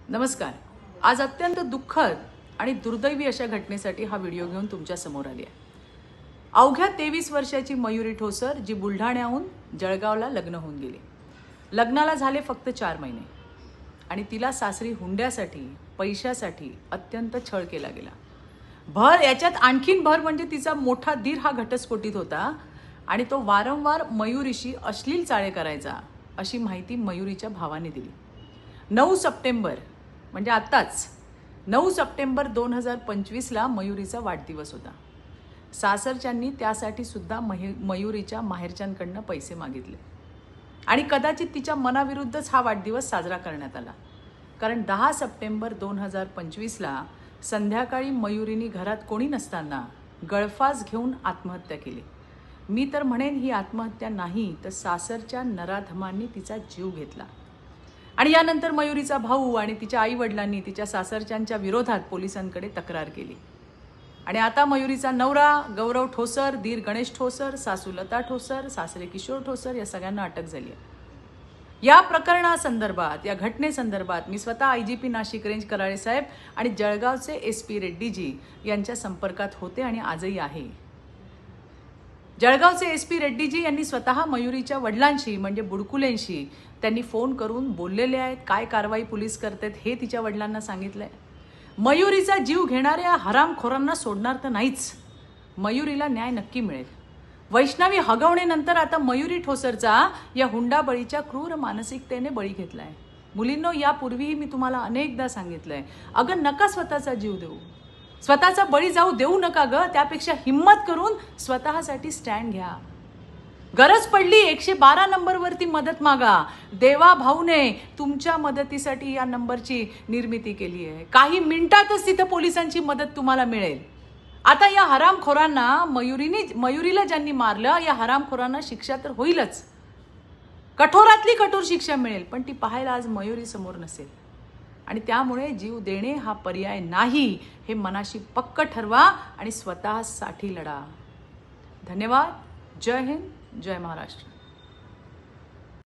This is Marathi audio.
नमस्कार. आज अत्यंत दुःखद आणि दुर्दैवी अशा घटनेसाठी हा व्हिडिओ घेऊन तुमच्या समोर आली आहे. अवघ्या 23 वर्षाची मयुरी ठोसर जी बुलढाण्याहून जळगावला लग्न होऊन गेली. लग्नाला झाले फक्त 4 महिने आणि तिला सासरी हुंड्यासाठी पैशासाठी अत्यंत छळ केला गेला. याच्यात आणखीन भर म्हणजे तिचा मोठा दीर हा घटस्फोटीत होता आणि तो वारंवार मयुरीशी अश्लील चाळे करायचा अशी माहिती मयुरीच्या भावाने दिली. 9 सप्टेंबर म्हणजे आत्ताच 9 सप्टेंबर 2025ला मयुरीचा वाढदिवस होता. सासरच्यांनी त्यासाठी सुद्धा मयुरीच्या माहेरच्यांकडनं पैसे मागितले आणि कदाचित तिच्या मनाविरुद्धच हा वाढदिवस साजरा करण्यात आला. कारण 10 सप्टेंबर 2025ला संध्याकाळी मयुरीने घरात कोणी नसताना गळफास घेऊन आत्महत्या केली. मी तर म्हणेन ही आत्महत्या नाही तर सासरच्या नराधमांनी तिचा जीव घेतला. आणि यानंतर मयुरीचा भाऊ आणि तिच्या आईवडिलांनी तिच्या सासरच्यांच्या विरोधात पोलिसांकडे तक्रार केली. आणि आता मयुरीचा नवरा गौरव ठोसर, दीर गणेश ठोसर, सासू लता ठोसर, सासरे किशोर ठोसर या सगळ्यांना अटक झाली आहे. या प्रकरणासंदर्भात, या घटनेसंदर्भात मी स्वतः IGP नाशिक रेंज कराळे साहेब आणि जळगावचे SP रेड्डीजी यांच्या संपर्कात होते आणि आजही आहे. जळगावचे SP रेड्डीजी यांनी स्वतः मयुरीच्या वडिलांशी म्हणजे बुडकुलेंशी त्यांनी फोन करून बोललेले आहेत. काय कारवाई पोलीस करतात हे तिच्या वडिलांना सांगितलंय. मयुरीचा जीव घेणाऱ्या हरामखोरांना सोडणार तर नाहीच. मयुरीला न्याय नक्की मिळेल. वैष्णवी हगवणेनंतर आता मयुरी ठोसरचा या हुंडाबळीच्या क्रूर मानसिकतेने बळी घेतलाय. मुलींनो, यापूर्वीही मी तुम्हाला अनेकदा सांगितलंय, अगं नका स्वतःचा जीव देऊ, स्वतःचा बळी जाऊ देऊ नका ग. त्यापेक्षा हिम्मत करून स्वतःसाठी स्टँड घ्या. गरज पडली 112 नंबरवरती मदत मागा. देवा भाऊने तुमच्या मदतीसाठी या नंबरची निर्मिती केली आहे. काही मिनिटातच तिथं पोलिसांची मदत तुम्हाला मिळेल. आता या हरामखोरांना मयुरीला ज्यांनी मारलं या हरामखोरांना शिक्षा तर होईलच, कठोरातली कठोर शिक्षा मिळेल. पण ती पाहायला आज मयुरी समोर नसेल आणि त्यामुळे जीव देणे हा पर्याय नाही हे मनाशी पक्क ठरवा आणि स्वतःसाठी लढा. धन्यवाद. जय हिंद, जय महाराष्ट्र.